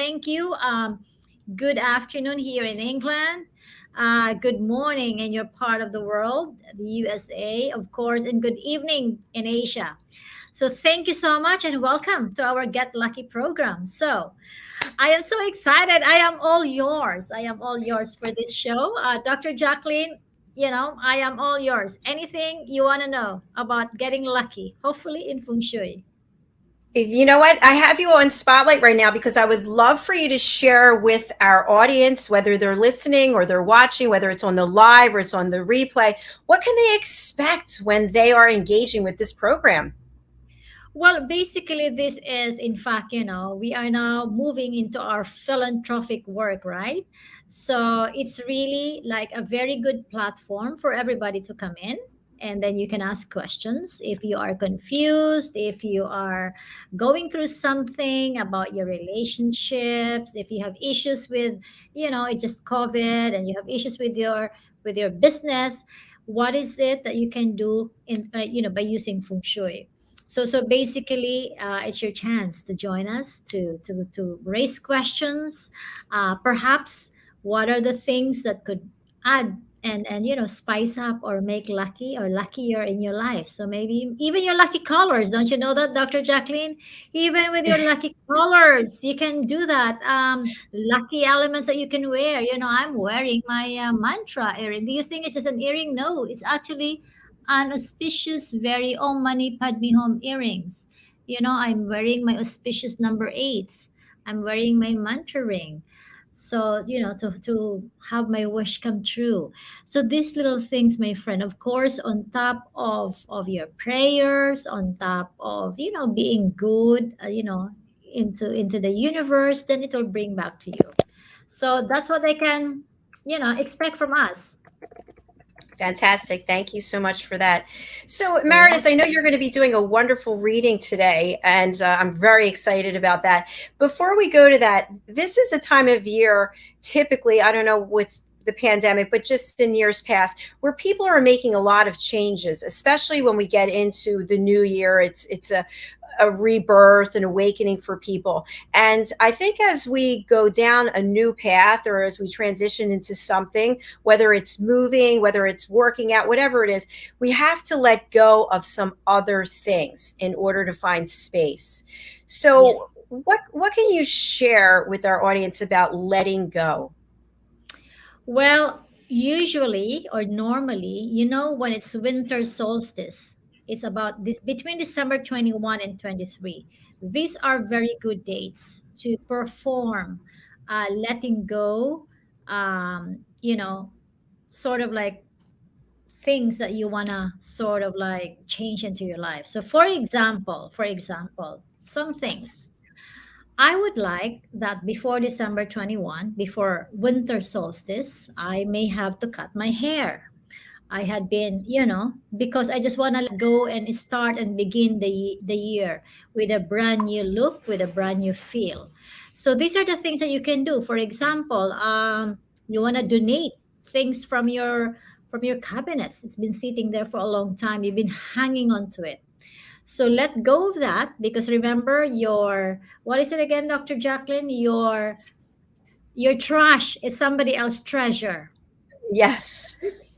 thank you. Good afternoon here in England. Good morning in your part of the world, the USA, of course, and good evening in Asia. So thank you so much and welcome to our Get Lucky program. So I am so excited. I am all yours. I am all yours for this show. Dr. Jacalyn, I am all yours. Anything you want to know about getting lucky, hopefully in Feng Shui. You know what? I have you on spotlight right now because I would love for you to share with our audience, whether they're listening or they're watching, whether it's on the live or it's on the replay, what can they expect when they are engaging with this program? Well, basically, this is, in fact, we are now moving into our philanthropic work, right? So it's really like a very good platform for everybody to come in. And then you can ask questions if you are confused, if you are going through something about your relationships, if you have issues with, it's just COVID and you have issues with your business. What is it that you can do by using feng shui? So basically, it's your chance to join us to raise questions. Perhaps what are the things that could add and spice up or make lucky or luckier in your life? So maybe even your lucky colors. Don't you know that, Dr. Jacalyn? Even with your lucky colors, you can do that. Lucky elements that you can wear. I'm wearing my mantra earring. Do you think it's just an earring? No, it's actually an auspicious, very Om Mani Padme Hum earrings. I'm wearing my auspicious number eights. I'm wearing my mantra ring. So, to have my wish come true. So these little things, my friend, of course, on top of your prayers, on top of, being good, into the universe, then it will bring back to you. So that's what they can, expect from us. Fantastic. Thank you so much for that. So, You're Meredith, I welcome. know you're going to be doing a wonderful reading today, and I'm very excited about that. Before we go to that, this is a time of year, typically, I don't know with the pandemic, but just in years past, where people are making a lot of changes, especially when we get into the new year. It's a rebirth and awakening for people. And I think as we go down a new path or as we transition into something, whether it's moving, whether it's working out, whatever it is, we have to let go of some other things in order to find space. So Yes. what can you share with our audience about letting go? Well, usually or normally, when it's winter solstice, it's about this between December 21 and 23. These are very good dates to perform letting go, sort of like things that you want to sort of like change into your life. So for example, some things I would like that before December 21, before winter solstice, I may have to cut my hair. I had been, because I just want to go and start and begin the year with a brand new look, with a brand new feel. So these are the things that you can do. For example, you want to donate things from your cabinets. It's been sitting there for a long time. You've been hanging on to it. So let go of that because remember your what is it again, Dr. Jacalyn? Your trash is somebody else's treasure. Yes.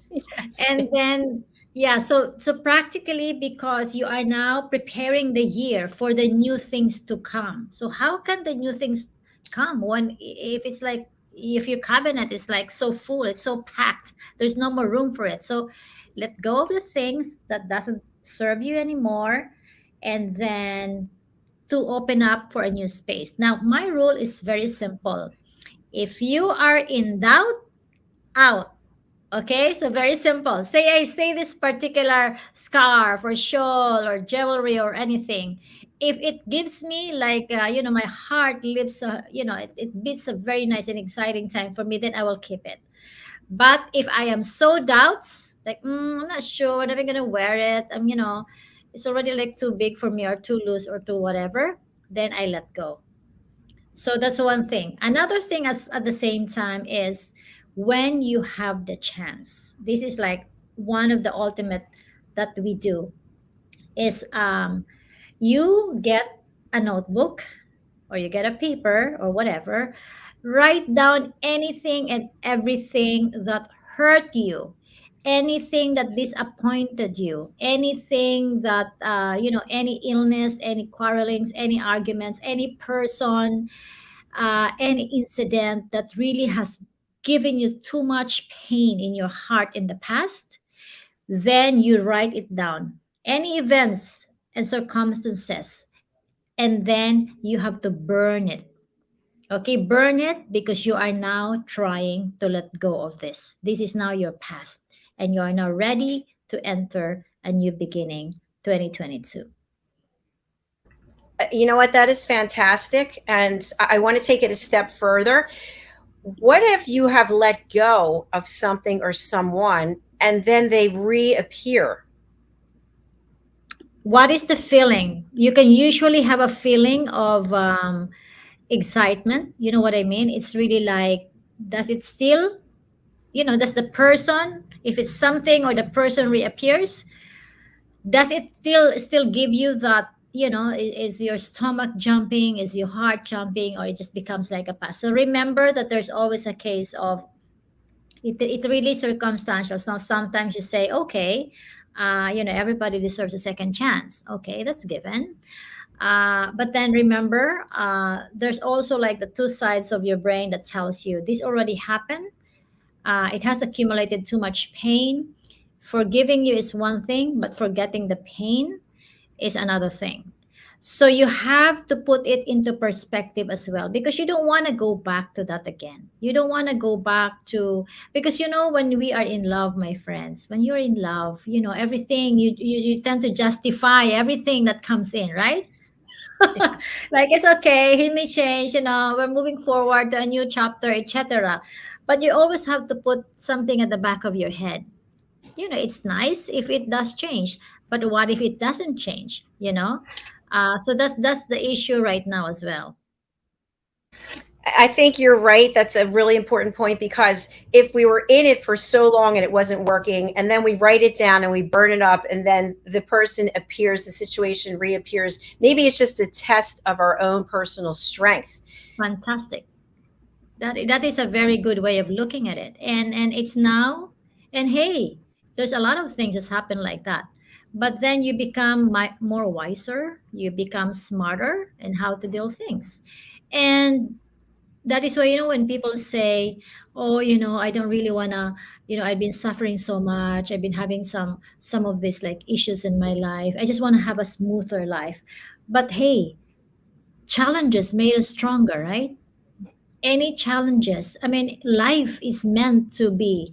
Yes. And then yeah, so practically because you are now preparing the year for the new things to come. So how can the new things come when if it's like if your cabinet is like so full, it's so packed, there's no more room for it. So let go of the things that doesn't serve you anymore and then to open up for a new space. Now, my rule is very simple. If you are in doubt, out. Okay, so very simple. Say I say this particular scarf or shawl or jewelry or anything. If it gives me like my heart lives, it beats a very nice and exciting time for me, then I will keep it. But if I am so doubts, like I'm not sure when I'm gonna wear it, it's already like too big for me or too loose or too whatever, then I let go. So that's one thing. Another thing as at the same time is when you have the chance. This is like one of the ultimate that we do is you get a notebook or you get a paper or whatever, write down anything and everything that hurt you, anything that disappointed you, anything that any illness, any quarrelings, any arguments, any person, any incident that really has given you too much pain in your heart in the past. Then you write it down, any events and circumstances, and then you have to burn it. Okay, burn it, because you are now trying to let go of this. This is now your past, and you are now ready to enter a new beginning, 2022. You know what? That is fantastic. And I want to take it a step further. What if you have let go of something or someone and then they reappear? What is the feeling? You can usually have a feeling of excitement. You know what I mean? It's really like, does it still, does the person, if it's something or the person reappears, does it still give you that, is your stomach jumping, is your heart jumping, or it just becomes like a pass? So remember that there's always a case of it really circumstantial. So sometimes you say, okay, everybody deserves a second chance. Okay, that's given. But then remember, there's also like the two sides of your brain that tells you this already happened. It has accumulated too much pain. Forgiving you is one thing, but forgetting the pain is another thing. So you have to put it into perspective as well, because you don't want to go back to that again. You don't want to go back to, because when we are in love, my friends, when you're in love, everything you tend to justify everything that comes in, right? Like, it's okay, he may change, we're moving forward to a new chapter, etc. But you always have to put something at the back of your head. It's nice if it does change, but what if it doesn't change? So that's the issue right now as well. I think you're right. That's a really important point, because if we were in it for so long and it wasn't working, and then we write it down and we burn it up, and then the person appears, the situation reappears, maybe it's just a test of our own personal strength. Fantastic. That is a very good way of looking at it. And it's now, and hey, there's a lot of things that's happened like that. But then you become more wiser, you become smarter in how to deal things. And that is why, when people say, oh, I don't really want to, I've been suffering so much, I've been having some of these like issues in my life, I just want to have a smoother life. But hey, challenges made us stronger, right? Any challenges, I mean, life is meant to be,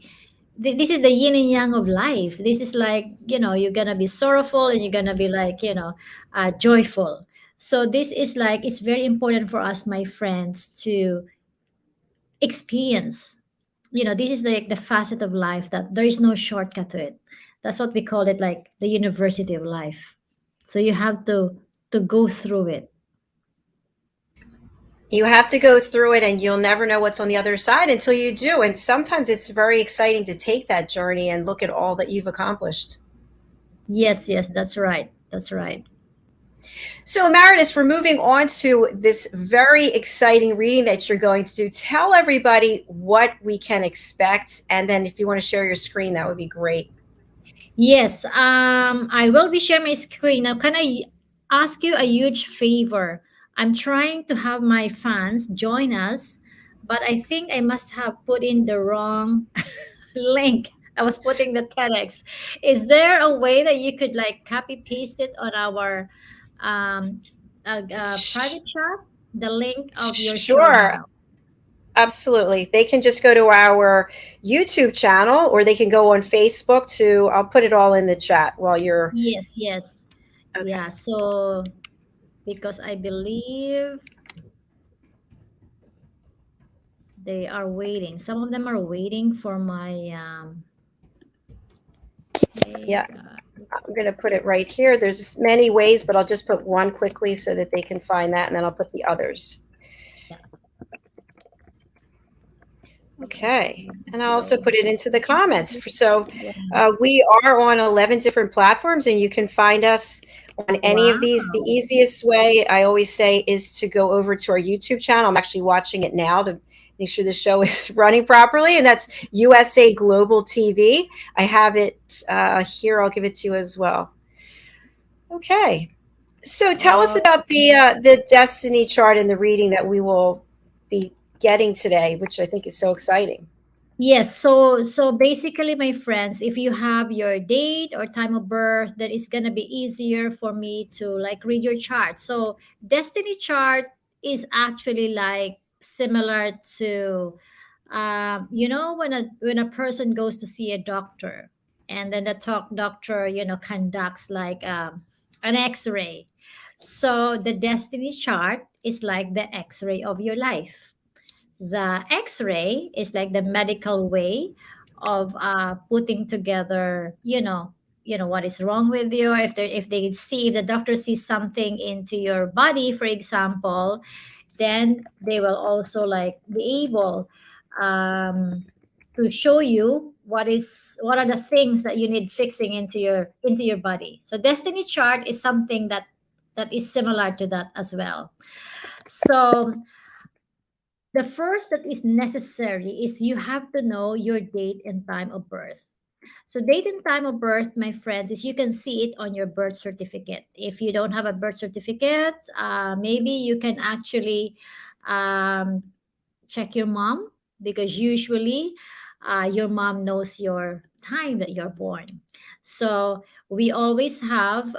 this is the yin and yang of life. This is like, you're gonna be sorrowful and you're gonna be like, joyful. So this is like, it's very important for us, my friends, to experience, this is like the facet of life that there is no shortcut to it. That's what we call it, like the university of life. So you have to go through it. You have to go through it, and you'll never know what's on the other side until you do. And sometimes it's very exciting to take that journey and look at all that you've accomplished. Yes, yes, that's right, that's right. So, Emeritus, we're moving on to this very exciting reading that you're going to do. Tell everybody what we can expect. And then if you want to share your screen, that would be great. Yes, I will be sharing my screen. Now, can I ask you a huge favor? I'm trying to have my fans join us, but I think I must have put in the wrong link. I was putting the TEDx. Is there a way that you could like copy paste it on our um, private chat? The link of your show Sure. now. Absolutely. They can just go to our YouTube channel, or they can go on Facebook to, I'll put it all in the chat while you're, Yes, yes. okay. Yeah, so because I believe they are waiting. Some of them are waiting for my hey Yeah, guys. I'm going to put it right here. There's many ways, but I'll just put one quickly so that they can find that, and then I'll put the others. Yeah. Okay. And I'll also Hello. put it into the comments. So Yeah. we are on 11 different platforms, and you can find us on any of Wow. these. The easiest way, I always say, is to go over to our YouTube channel. I'm actually watching it now to make sure the show is running properly, and that's USA Global TV. I have it here. I'll give it to you as well. Okay. So tell us Oh, about the destiny chart and the reading that we will be getting today, which I think is so exciting. yes. So basically, my friends, if you have your date or time of birth, then it's gonna be easier for me to like read your chart. So destiny chart is actually like similar to, when a person goes to see a doctor, and then the doctor, conducts like an X-ray. So the destiny chart is like the X-ray of your life. The X-ray is like the medical way of putting together, what is wrong with you. Or if the doctor sees something into your body, for example, then they will also like be able um, to show you what are the things that you need fixing into your body. So destiny chart is something that is similar to that as well. So the first that is necessary is you have to know your date and time of birth. So date and time of birth, my friends, is you can see it on your birth certificate. If you don't have a birth certificate, maybe you can actually um, check your mom, because usually your mom knows your time that you're born. So we always have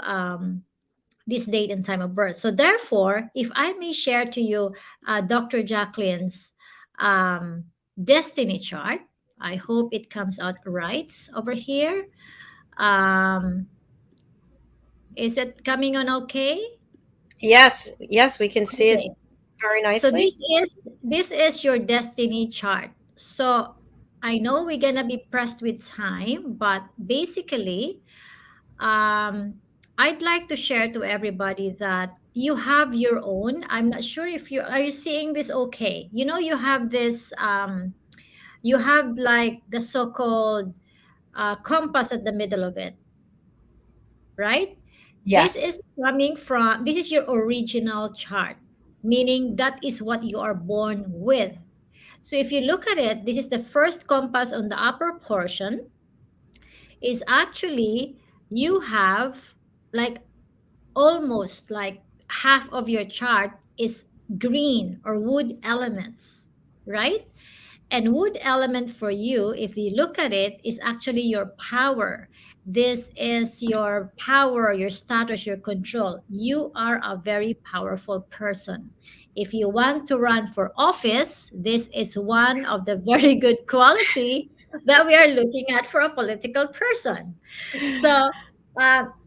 this date and time of birth. So therefore, if I may share to you Dr. Jacalyn's um, destiny chart, I hope it comes out right over here. Um, is it coming on okay? Yes, yes, we can see it Okay. very So nicely. this is your destiny chart. So I know we're gonna be pressed with time, but basically, um, I'd like to share to everybody that you have your own. I'm not sure if you seeing this okay. You have this. You have like the so-called compass at the middle of it, right? Yes. This is your original chart, meaning that is what you are born with. So if you look at it, this is the first compass on the upper portion, is actually you have like almost like half of your chart is green or wood elements, right? And wood element for you, if you look at it, is actually your power. This is your power, your status, your control. You are a very powerful person. If you want to run for office, this is one of the very good quality that we are looking at for a political person. So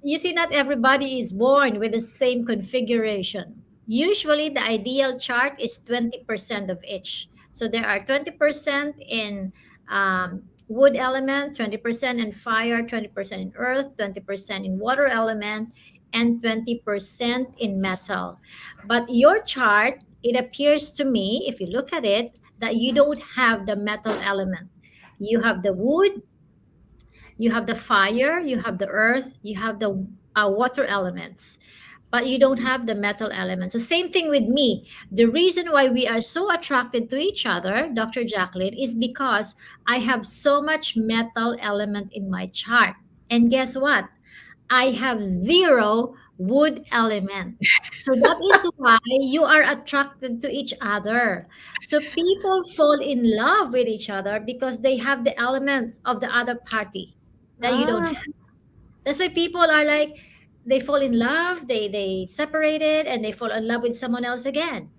you see, not everybody is born with the same configuration. Usually, the ideal chart is 20% of each. So there are 20% in wood element, 20% in fire, 20% in earth, 20% in water element, and 20% in metal. But your chart, it appears to me, if you look at it, that you don't have the metal element. You have the wood, you have the fire, you have the earth, you have the water elements, but you don't have the metal element. So same thing with me. The reason why we are so attracted to each other, Dr. Jacalyn, is because I have so much metal element in my chart. And guess what? I have zero wood element. So that is why you are attracted to each other. So people fall in love with each other because they have the elements of the other party that you don't Ah, have. That's why people are like, they fall in love, they separated, and they fall in love with someone else again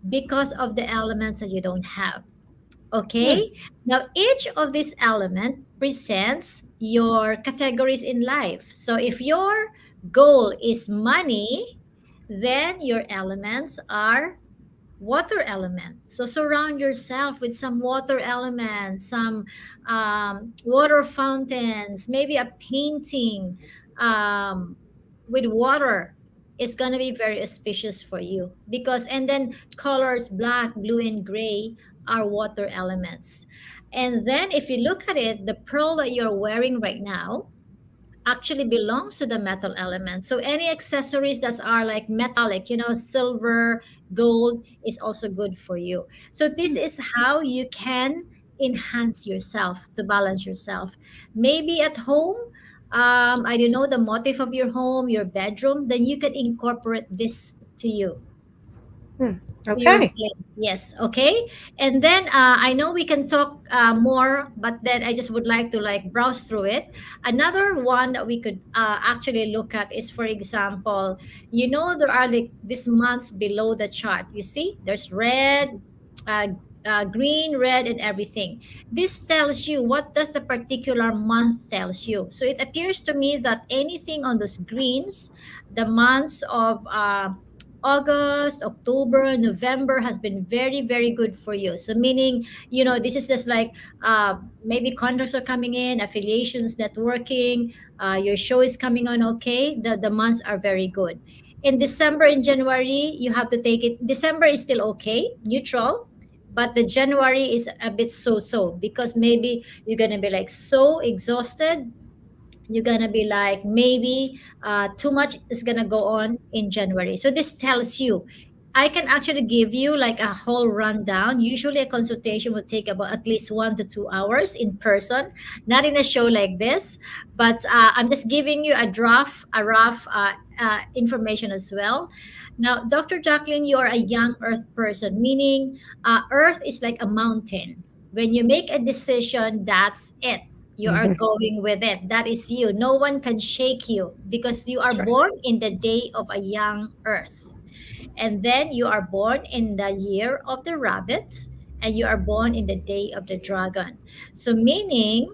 because of the elements that you don't have. hmm. Okay? Now each of these element presents your categories in life. So if your goal is money, then your elements are water element. So surround yourself with some water elements, some water fountains, maybe a painting um, with water. It's going to be very auspicious for you, because, and then colors black, blue, and gray are water elements. And then if you look at it, the pearl that you're wearing right now, actually belongs to the metal element. So any accessories that are like metallic, silver, gold is also good for you. So this is how you can enhance yourself to balance yourself. Maybe at home, I don't know the motif of your home, your bedroom, then you can incorporate this to you, Hmm. to your Okay. place. Yes. Okay. And then I know we can talk more, but then I just would like to like browse through it. Another one that we could actually look at is, for example, there are like these months below the chart. You see, there's red, uh, green, red, and everything. This tells you what does the particular month tells you. So it appears to me that anything on those greens, the months of August, October, November has been very, very good for you. So meaning, this is just like maybe contracts are coming in, affiliations, networking, your show is coming on okay. The months are very good. In December and January, you have to take it. December is still okay, neutral, but the January is a bit so-so because maybe you're gonna be like so exhausted, you're gonna be like maybe too much is gonna go on in January. So this tells you, I can actually give you like a whole rundown. Usually a consultation would take about at least 1 to 2 hours in person, not in a show like this. But I'm just giving you a rough information as well. Now, Dr. Jacalyn, you are a young earth person, meaning earth is like a mountain. When you make a decision, that's it, you are Mhm. going with it. That is you. No one can shake you because you are That's right. born in the day of a young earth. And then you are born in the year of the rabbit, and you are born in the day of the dragon. So meaning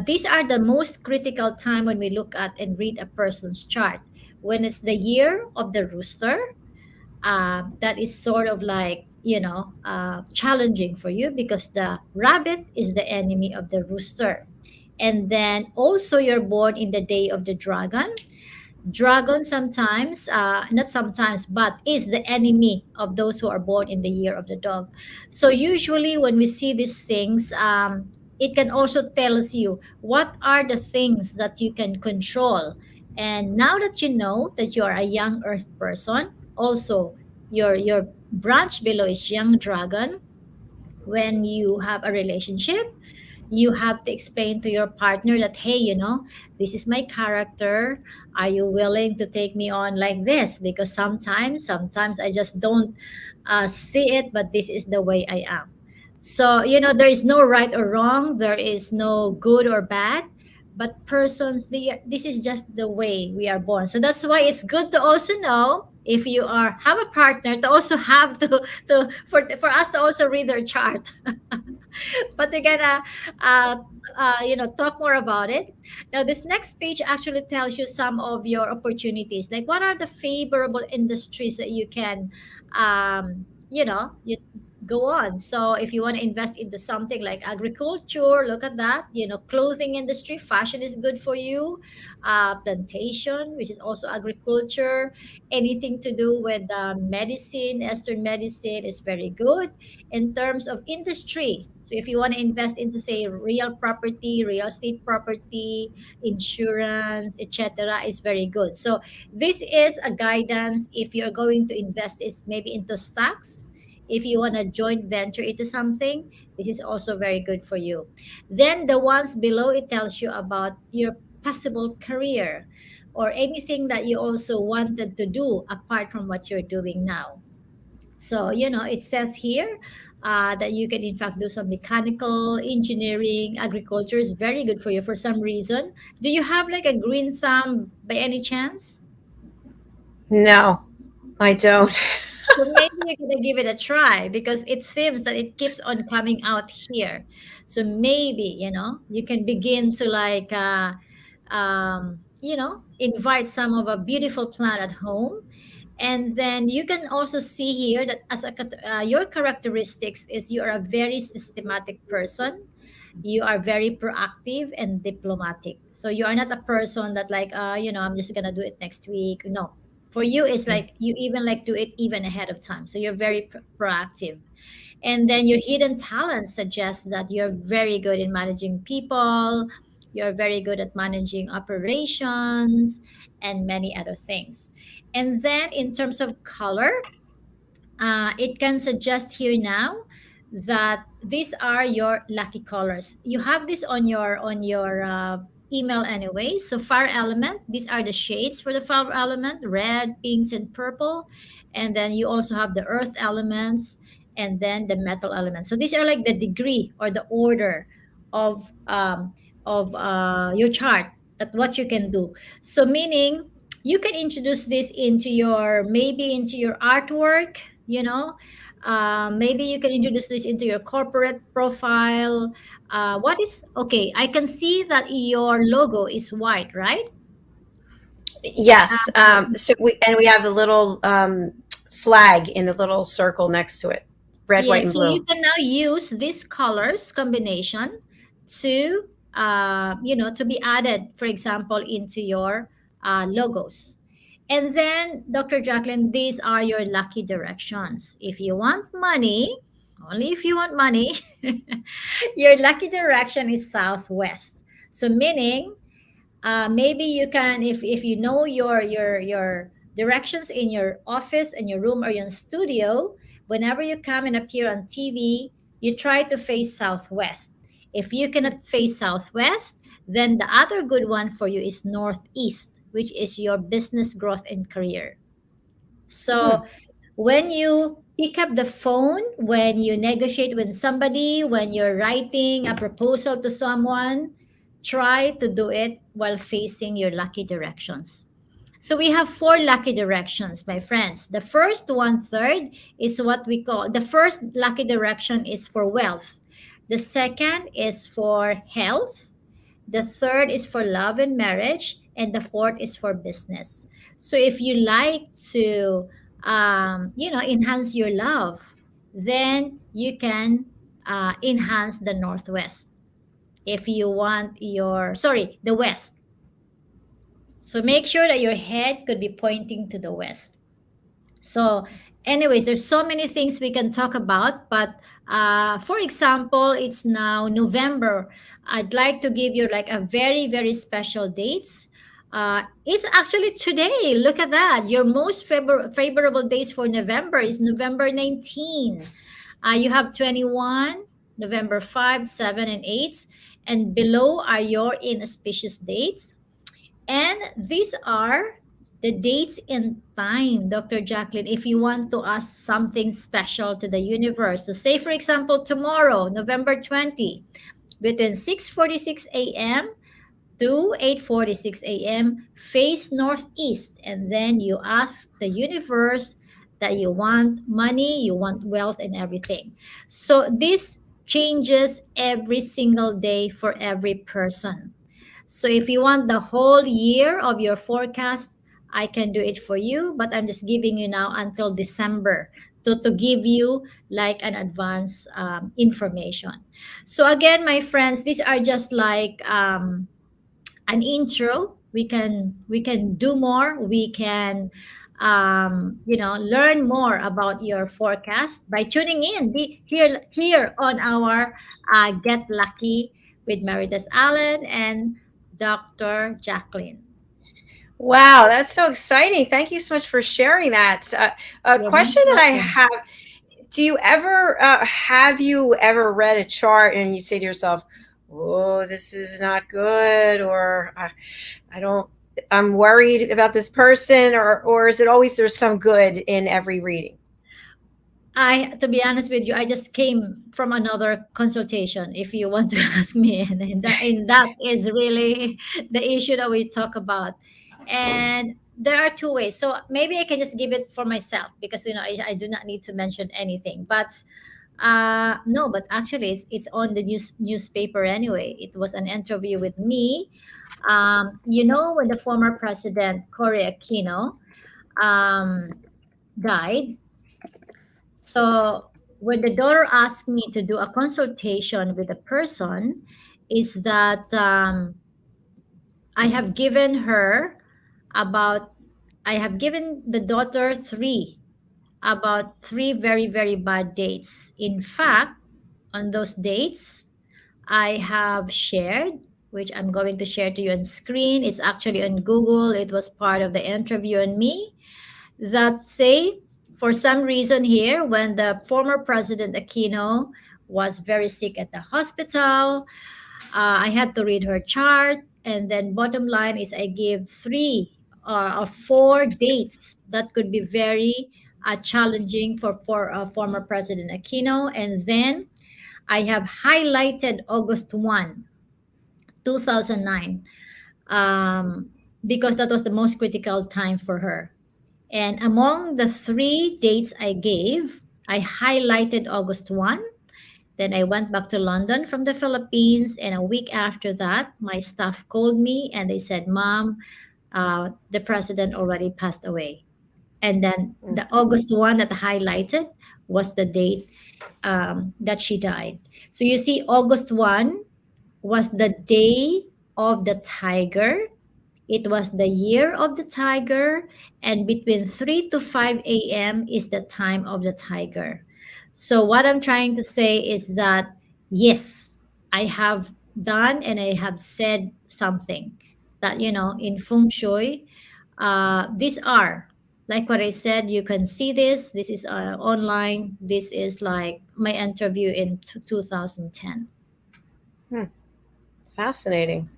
these are the most critical time when we look at and read a person's chart. When it's the year of the rooster, that is sort of like challenging for you because the rabbit is the enemy of the rooster. And then also you're born in the day of the dragon. Dragon sometimes, not sometimes, but is the enemy of those who are born in the year of the dog. So usually when we see these things, it can also tell us you what are the things that you can control. And now that you know that you are a young earth person, also your branch below is young dragon. When you have a relationship, you have to explain to your partner that, hey, this is my character, are you willing to take me on like this? Because sometimes I just don't see it, but this is the way I am. So there is no right or wrong, there is no good or bad, but this is just the way we are born. So that's why it's good to also know if you are have a partner to also have for us to also read their chart. But we're gonna uh, talk more about it. Now this next page actually tells you some of your opportunities, like what are the favorable industries that you can you go on. So if you want to invest into something like agriculture, look at that. Clothing industry, fashion is good for you. Plantation, which is also agriculture. Anything to do with medicine, Eastern medicine is very good. In terms of industry, so if you want to invest into, say, real property, real estate property, insurance, etc., is very good. So this is a guidance if you're going to invest is maybe into stocks. If you want to joint venture into something, this is also very good for you. Then the ones below, it tells you about your possible career or anything that you also wanted to do apart from what you're doing now. So, it says here that you can, in fact, do some mechanical engineering. Agriculture is very good for you for some reason. Do you have like a green thumb by any chance? No, I don't. So maybe you're gonna give it a try because it seems that it keeps on coming out here. So maybe, you can begin to like invite some of a beautiful plant at home. And then you can also see here that your characteristics is you are a very systematic person. You are very proactive and diplomatic. So you are not a person that like, I'm just gonna do it next week. No, for you it's like you even like do it even ahead of time. So you're very proactive. And then your hidden talent suggests that you're very good in managing people, You're very good at managing operations and many other things. And then in terms of color, it can suggest here now that these are your lucky colors. You have this on your email anyway. So fire element, these are the shades for the fire element: red, pinks, and purple. And then you also have the earth elements and then the metal elements. So these are like the degree or the order of your chart, that what you can do. So meaning you can introduce this into your, maybe into your artwork, you know. Maybe you can introduce this into your corporate profile. What is okay, I can see that your logo is white, right? Yes. So we have the little flag in the little circle next to it, red, white, Yes, and so you blue. can now use this colors combination to to be added, for example, into your logos. And then, Dr. Jacalyn, these are your lucky directions. If you want money, only if you want money, your lucky direction is southwest. So meaning, maybe you can, if you know your directions in your office and your room or your studio, whenever you come and appear on TV, you try to face southwest. If you cannot face southwest, then the other good one for you is northeast, which is your business growth and career. Hmm. So when you pick up the phone, when you negotiate with somebody, when you're writing a proposal to someone, try to do it while facing your lucky directions. So we have four lucky directions, my friends. The first one third is what we call, the first lucky direction is for wealth. The second is for health. The third is for love and marriage, and the fourth is for business. So if you like to, enhance your love, then you can enhance the northwest. If you want your, sorry, the west. So make sure that your head could be pointing to the west. So, anyways, there's so many things we can talk about, but for example, it's now November. I'd like to give you like a very, very special dates. It's actually today. Look at that. Your most favorable days for November is November 19. You have 21, November 5, 7, and 8. And below are your inauspicious dates. And these are the dates and time, Dr. Jacalyn, if you want to ask something special to the universe. So say, for example, tomorrow, November 20, between 6:46 a.m. to 8:46 a.m., face northeast. And then you ask the universe that you want money, you want wealth, and everything. So this changes every single day for every person. So if you want the whole year of your forecast, I can do it for you, but I'm just giving you now until December to give you like an advance information. So again, my friends, these are just like an intro. We can do more. We can learn more about your forecast by tuning in. Be here on our Get Lucky with Marites Allen and Dr. Jacalyn. Wow, that's so exciting. Thank you so much for sharing that. A You're most question that I welcome. have: do you ever have you ever read a chart and you say to yourself, "Oh, this is not good," or I don't, I'm worried about this person," or is it always there's some good in every reading? To be honest with you, I just came from another consultation. If you want to ask me, and that is really the issue that we talk about. And there are two ways. So maybe I can just give it for myself because I do not need to mention anything. But no, but actually it's on the newspaper anyway. It was an interview with me. When the former president Cory Aquino died. So when the daughter asked me to do a consultation with a person, is that I have given her about I have given the daughter three very, very bad dates. In fact, on those dates, I have shared. which I'm going to share to you on screen. It's actually on Google. It was part of the interview on me that say, for some reason here, when the former President Aquino was very sick at the hospital, I had to read her chart. And then bottom line is I gave three or four dates that could be very challenging for former President Aquino. And then I have highlighted August 1, 2009, because that was the most critical time for her. And among the three dates I gave, I highlighted August 1. Then I went back to London from the Philippines. And a week after that, my staff called me and they said, Mom, the president already passed away. And then the August 1 that I highlighted was the date that she died. So you see, August 1 was the day of the tiger. It was the year of the tiger, and between 3 to 5 a.m. is the time of the tiger. So, what I'm trying to say is that yes, I have done and I have said something that, in feng shui, these are like what I said. You can see this. This is online. This is like my interview in 2010. Hmm. Fascinating.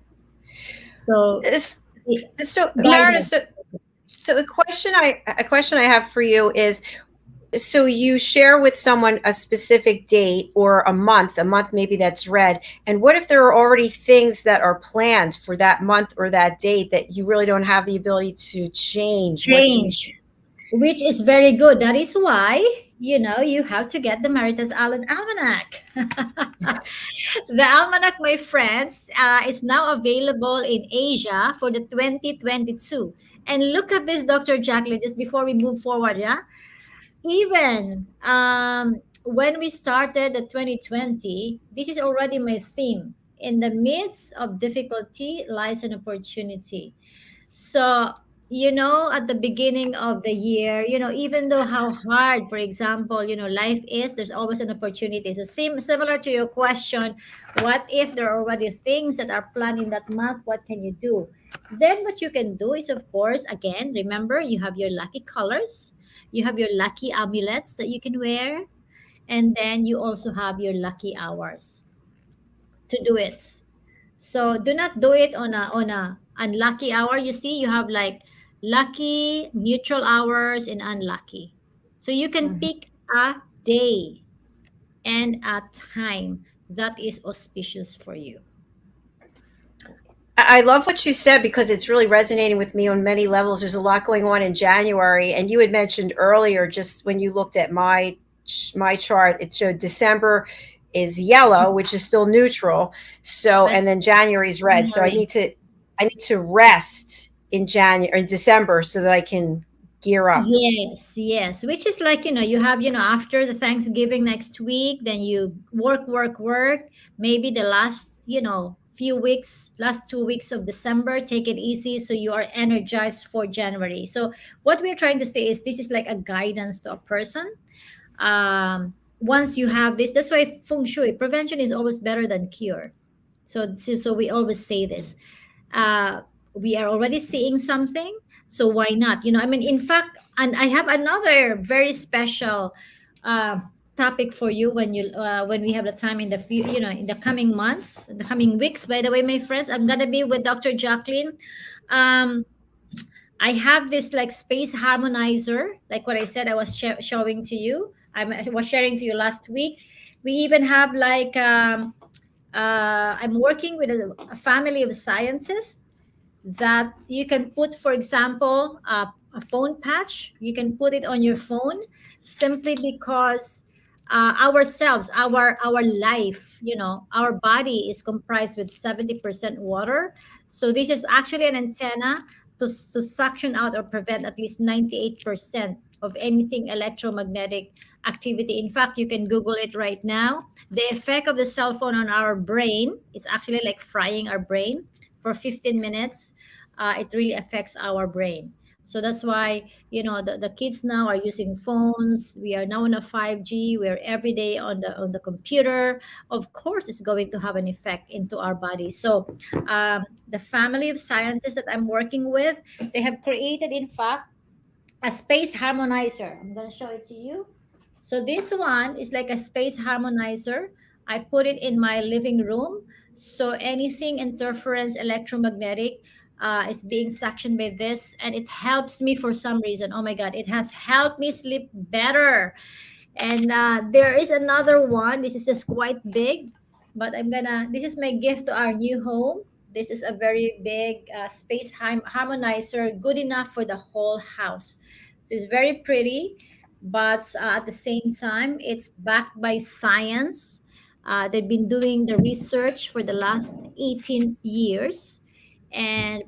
So, Is- the So, Meredith, guidance. so a question I have for you is, so you share with someone a specific date or a month maybe that's red, and what if there are already things that are planned for that month or that date that you really don't have the ability to change? What do you Change, which is very good. That is why, you have to get the Marites Allen Almanac. The Almanac, my friends, is now available in Asia for the 2022. And look at this, Dr. Jacalyn, just before we move forward, yeah? Even when we started the 2020, this is already my theme. In the midst of difficulty lies an opportunity. So, at the beginning of the year, even though how hard, for example, life is, there's always an opportunity. So, similar to your question, what if there are already things that are planned in that month? What can you do? Then, what you can do is, of course, again, remember you have your lucky colors, you have your lucky amulets that you can wear, and then you also have your lucky hours to do it. So do not do it on a unlucky hour. You see, you have like lucky, neutral hours, and unlucky. So you can Mhm. pick a day and a time that is auspicious for you. I love what you said because it's really resonating with me on many levels. There's a lot going on in January, and you had mentioned earlier, just when you looked at my chart, it showed December is yellow, which is still neutral. So, Right? and then January is red. So January. I need to rest in January or in December so that I can gear up. Yes, yes. Which is like, you have, after the Thanksgiving next week, then you work, work, work. Maybe the last, few weeks, last 2 weeks of December, take it easy so you are energized for January. So what we're trying to say is this is like a guidance to a person. Once you have this, that's why feng shui prevention is always better than cure. So we always say this. uh, we are already seeing something, so why not? I mean, in fact, and I have another very special uh, topic for you when we have the time in the in the coming months, in the coming weeks. By the way, my friends, I'm gonna be with Dr. Jacalyn. um, I have this like space harmonizer, like what I said I was showing to you. I was sharing to you last week. We even have like I'm working with a family of scientists that you can put, for example, a phone patch. You can put it on your phone simply because ourselves, our life, our body is comprised with 70% water. So this is actually an antenna to suction out or prevent at least 98% of anything electromagnetic activity. In fact, you can Google it right now. The effect of the cell phone on our brain is actually like frying our brain for 15 minutes. It really affects our brain. So that's why, the kids now are using phones. We are now on a 5G. We're every day on the computer. Of course, it's going to have an effect into our bodies. So the family of scientists that I'm working with, they have created, in fact, a space harmonizer. I'm going to show it to you. So this one is like a space harmonizer. I put it in my living room. So anything interference electromagnetic is being suctioned by this, and it helps me for some reason. Oh my God, it has helped me sleep better. And there is another one. This is just quite big, but this is my gift to our new home. This is a very big space harmonizer, good enough for the whole house. So it's very pretty, but at the same time, it's backed by science. They've been doing the research for the last 18 years. And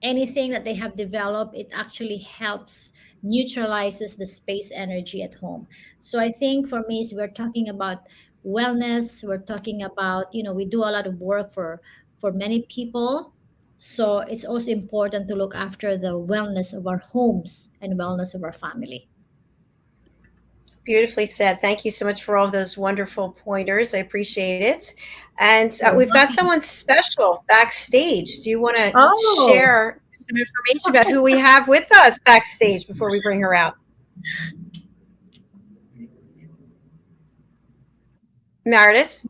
anything that they have developed, it actually helps neutralizes the space energy at home. So I think for me, is we're talking about wellness. We're talking about, we do a lot of work for many people. So it's also important to look after the wellness of our homes and wellness of our family. Beautifully said. Thank you so much for all those wonderful pointers. I appreciate it. And You're we've got welcome. someone special backstage. Do you want to Oh, share some information about who we have with us backstage before we bring her out? Meredith?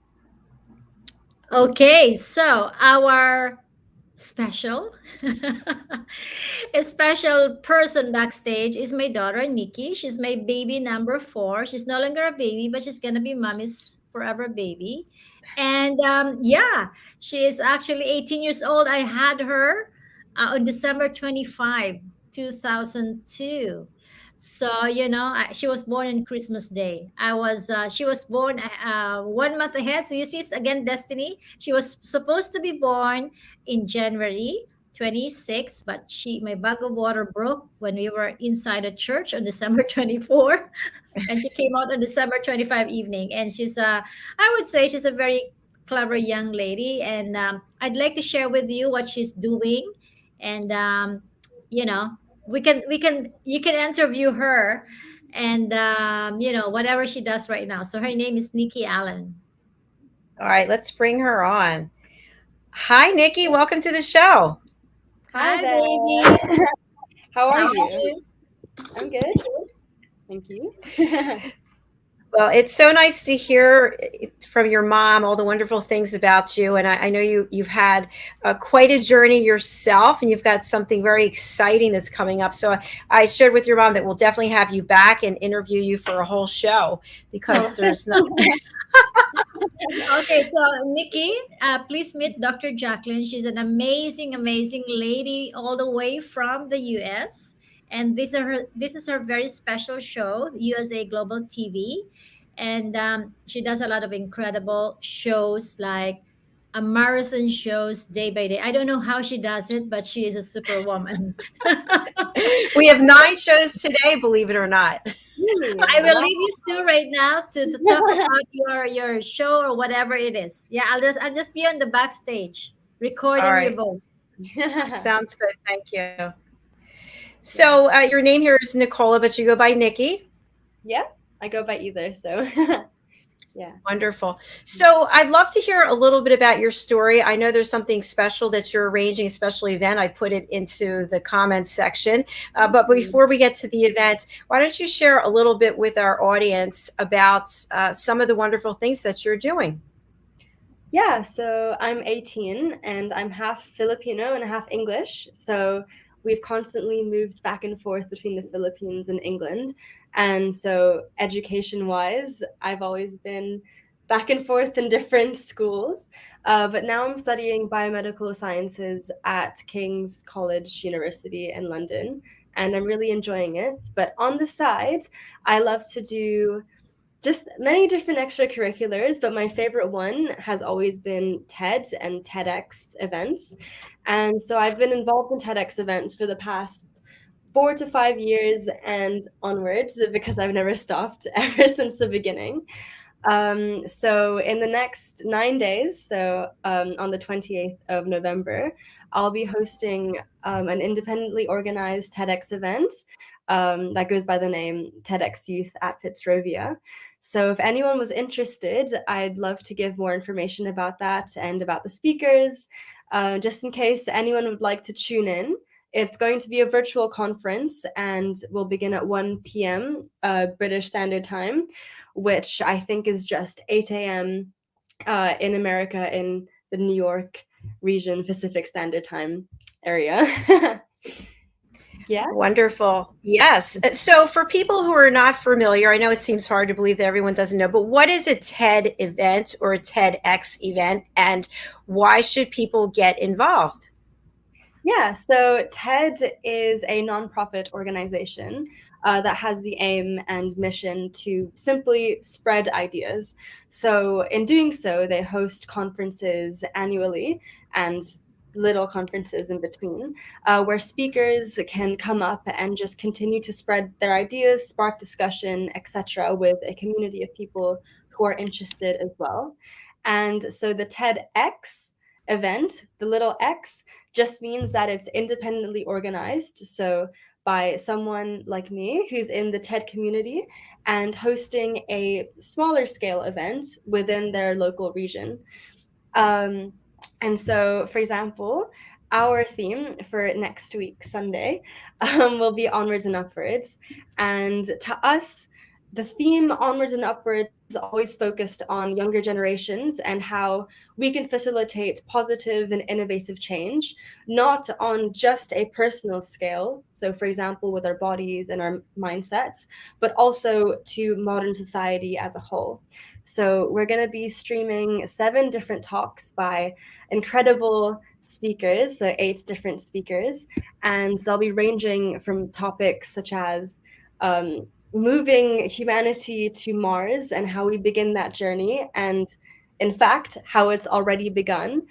okay. So our special a special person backstage is my daughter Nikki. She's my baby number 4. She's no longer a baby, but she's gonna be mommy's forever baby. And yeah, she is actually 18 years old. I had her on December 25, 2002. So she was born on Christmas Day. She was born 1 month ahead. So you see, it's again destiny. She was supposed to be born in January 26, but my bag of water broke when we were inside a church on December 24, and she came out on December 25 evening. And I would say she's a very clever young lady, and I'd like to share with you what she's doing. And you know, we can you can interview her, and whatever she does right now. So her name is Nikki Allen. All right, let's bring her on. Hi, Nikki. Welcome to the show. Hi Hi, there. baby. How How are are you? you? I'm good. Thank you. Well, it's so nice to hear from your mom all the wonderful things about you, and I know you've had quite a journey yourself, and you've got something very exciting that's coming up. So I shared with your mom that we'll definitely have you back and interview you for a whole show because there's not. Okay, so Nikki, please meet Dr. Jacalyn. She's an amazing, amazing lady all the way from the US. And this is her very special show, USA Global TV. And she does a lot of incredible shows, like a marathon shows day by day. I don't know how she does it, but she is a superwoman. We have 9 shows today, believe it or not. Really? I will Wow. leave you two right now to talk about your show or whatever it is. Yeah, I'll just be on the backstage All recording your right, voice. sounds good. Thank you. Yeah. So your name here is Nicola, but you go by Nikki. Yeah, I go by either, so yeah. Wonderful. So I'd love to hear a little bit about your story. I know there's something special that you're arranging, a special event. I put it into the comments section. But before we get to the event, why don't you share a little bit with our audience about some of the wonderful things that you're doing? Yeah, so I'm 18 and I'm half Filipino and half English. So we've constantly moved back and forth between the Philippines and England. And so education-wise, I've always been back and forth in different schools. But now I'm studying biomedical sciences at King's College University in London, and I'm really enjoying it. But on the side, I love to do just many different extracurriculars, but my favorite one has always been TED and TEDx events. And so I've been involved in TEDx events for the past 4 to 5 years and onwards because I've never stopped ever since the beginning. So in the next 9 days, so on the 28th of November, I'll be hosting an independently organized TEDx event that goes by the name TEDx Youth at Fitzrovia. So if anyone was interested, I'd love to give more information about that and about the speakers, just in case anyone would like to tune in. It's going to be a virtual conference and will begin at 1 p.m. British Standard Time, which I think is just 8 a.m. In America in the New York region, Pacific Standard Time area. Yeah. Wonderful. Yes. So for people who are not familiar, I know it seems hard to believe that everyone doesn't know, but what is a TED event or a TEDx event, and why should people get involved? Yeah, so TED is a nonprofit organization that has the aim and mission to simply spread ideas. So, in doing so, they host conferences annually and little conferences in between where speakers can come up and just continue to spread their ideas, spark discussion, etc., with a community of people who are interested as well. And so, the TEDx event, the little X, just means that it's independently organized. So by someone like me who's in the TED community and hosting a smaller scale event within their local region. Um, and so, for example, our theme for next week, Sunday, will be Onwards and Upwards. And to us, the theme Onwards and Upwards is always focused on younger generations and how we can facilitate positive and innovative change, not on just a personal scale. So, for example, with our bodies and our mindsets, but also to modern society as a whole. So we're going to be streaming 7 different talks by incredible speakers, so 8 different speakers, and they'll be ranging from topics such as moving humanity to Mars and how we begin that journey, and in fact, how it's already begun,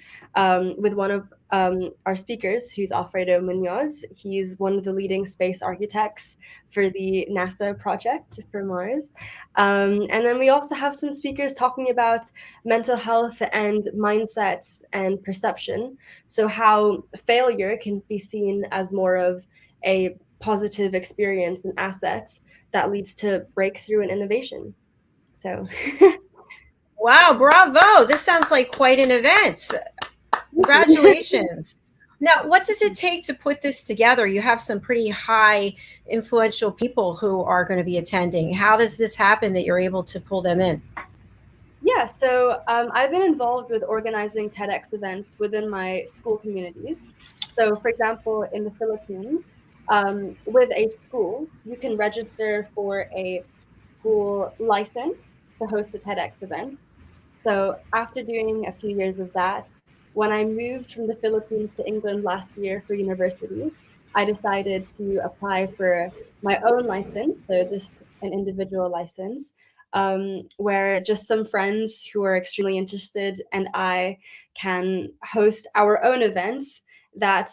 with one of our speakers, who's Alfredo Munoz. He's one of the leading space architects for the NASA project for Mars. And then we also have some speakers talking about mental health and mindsets and perception. So, how failure can be seen as more of a positive experience and asset that leads to breakthrough and innovation. So, Wow, bravo. This sounds like quite an event. Congratulations. Now, what does it take to put this together? You have some pretty high influential people who are going to be attending. How does this happen that you're able to pull them in? Yeah, so I've been involved with organizing TEDx events within my school communities. So, for example, in the Philippines, with a school, you can register for a school license to host a TEDx event. So, after doing a few years of that, when I moved from the Philippines to England last year for university, I decided to apply for my own license, so just an individual license, where just some friends who are extremely interested and I can host our own events that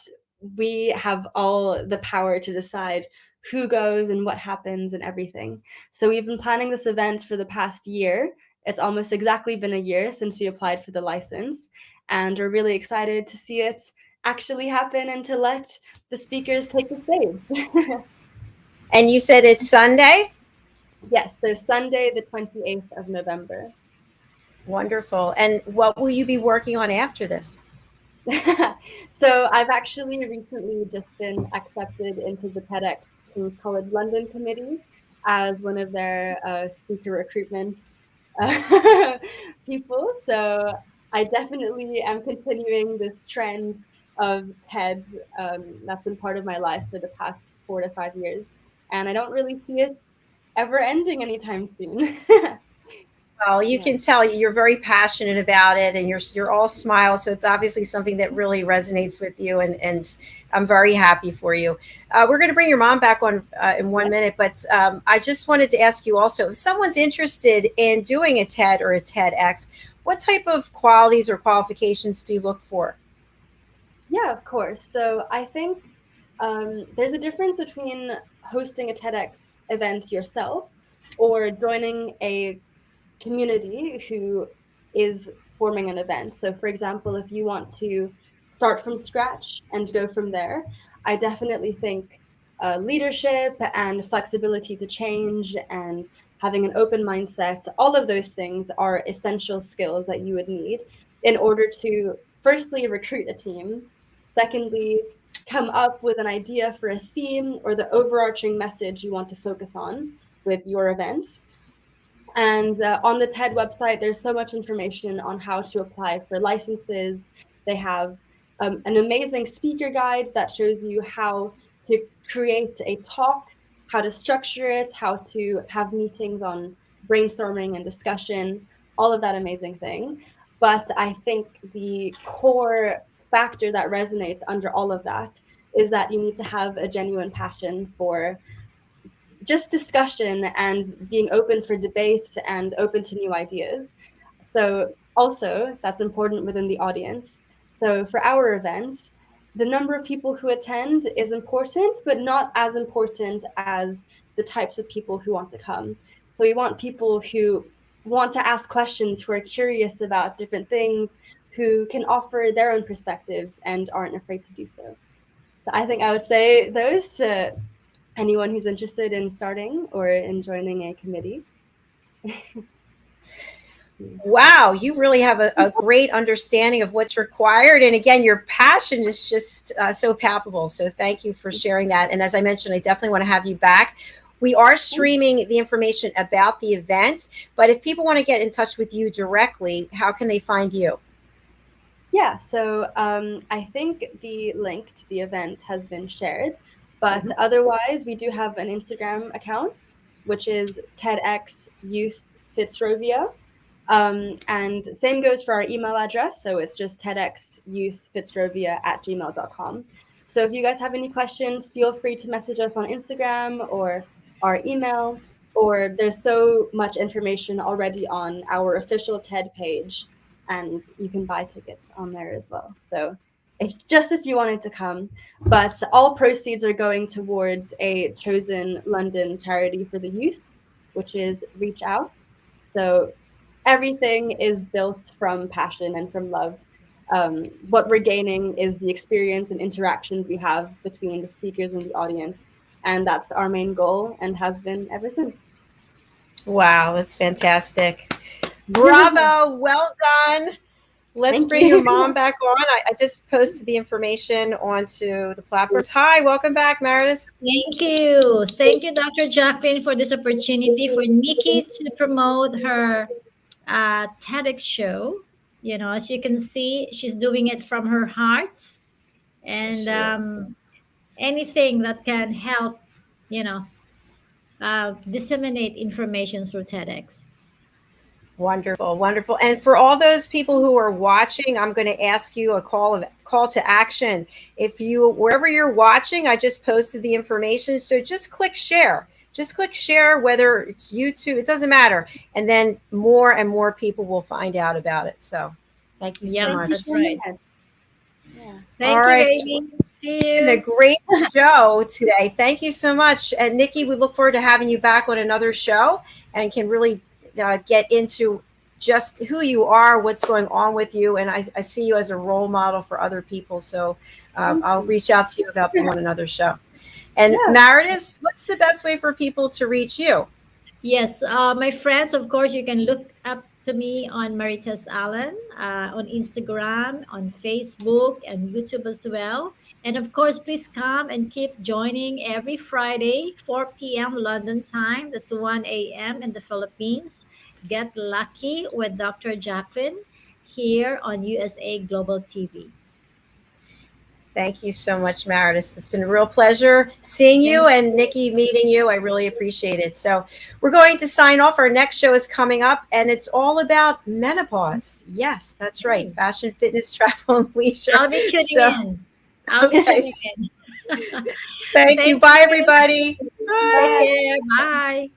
we have all the power to decide who goes and what happens and everything. So we've been planning this event for the past year. It's almost exactly been a year since we applied for the license, and we're really excited to see it actually happen and to let the speakers take the stage. And you said it's Sunday? Yes, so Sunday, the 28th of November. Wonderful. And what will you be working on after this? So I've actually recently just been accepted into the TEDx King's College London committee as one of their speaker recruitment people. So I definitely am continuing this trend of TEDs that's been part of my life for the past 4 to 5 years. And I don't really see it ever ending anytime soon. Well, you Yeah. can tell you're very passionate about it, and you're all smiles. So it's obviously something that really resonates with you, and I'm very happy for you. We're going to bring your mom back on in 1 minute, but I just wanted to ask you also, if someone's interested in doing a TED or a TEDx, what type of qualities or qualifications do you look for? Yeah, of course. So I think there's a difference between hosting a TEDx event yourself or joining a community who is forming an event. So for example, if you want to start from scratch and go from there, I definitely think leadership and flexibility to change and having an open mindset, all of those things are essential skills that you would need in order to firstly recruit a team, secondly come up with an idea for a theme or the overarching message you want to focus on with your event. And on the TED website, there's so much information on how to apply for licenses. They have an amazing speaker guide that shows you how to create a talk, how to structure it, how to have meetings on brainstorming and discussion, all of that amazing thing. But I think the core factor that resonates under all of that is that you need to have a genuine passion for just discussion and being open for debate and open to new ideas. So also that's important within the audience. So for our events, the number of people who attend is important, but not as important as the types of people who want to come. So we want people who want to ask questions, who are curious about different things, who can offer their own perspectives and aren't afraid to do so. So I think I would say those to anyone who's interested in starting or in joining a committee. Wow, you really have a great understanding of what's required. And again, your passion is just so palpable. So thank you for sharing that. And as I mentioned, I definitely want to have you back. We are streaming the information about the event, but if people want to get in touch with you directly, how can they find you? Yeah, so I think the link to the event has been shared, but otherwise we do have an Instagram account, which is TEDx Youth Fitzrovia. And same goes for our email address. So it's just tedxyouthfitzrovia@gmail.com. So if you guys have any questions, feel free to message us on Instagram or our email, or there's so much information already on our official TED page, and you can buy tickets on there as well. So just if you wanted to come, but all proceeds are going towards a chosen London charity for the youth, which is Reach Out. So everything is built from passion and from love. What we're gaining is the experience and interactions we have between the speakers and the audience. And that's our main goal and has been ever since. Wow, that's fantastic. Bravo. Well done. Let's bring your mom back on. I just posted the information onto the platforms. Hi, welcome back, Marites. Thank you. Thank you, Dr. Jacalyn, for this opportunity for Nikki to promote her TEDx show. You know, as you can see, she's doing it from her heart. And anything that can help, you know, disseminate information through TEDx. Wonderful, wonderful. And for all those people who are watching, I'm going to ask you a call to action. If you, wherever you're watching, I just posted the information. So just click share. Just click share, whether it's YouTube, it doesn't matter. And then more and more people will find out about it. So thank you so much. That's right. Yeah. Thank you, baby. See you. It's been a great show today. Thank you so much. And Nikki, we look forward to having you back on another show and can really get into just who you are, what's going on with you. And I see you as a role model for other people. So I'll reach out to you about being on another show. And Marites, what's the best way for people to reach you? Yes, my friends, of course, you can look up to me on Marites Allen on Instagram, on Facebook, and YouTube as well. And of course, please come and keep joining every Friday, 4 p.m. London time. That's 1 a.m. in the Philippines. Get Lucky with Dr. Jacalyn here on USA Global TV. Thank you so much, Marites. It's been a real pleasure seeing you and Nikki meeting you. I really appreciate it. So we're going to sign off. Our next show is coming up, and it's all about menopause. Yes, that's right. Fashion, fitness, travel, and leisure. I'll be tuning in. I'll be tuning in. Thank you. Bye, everybody. Bye. Take care. Bye.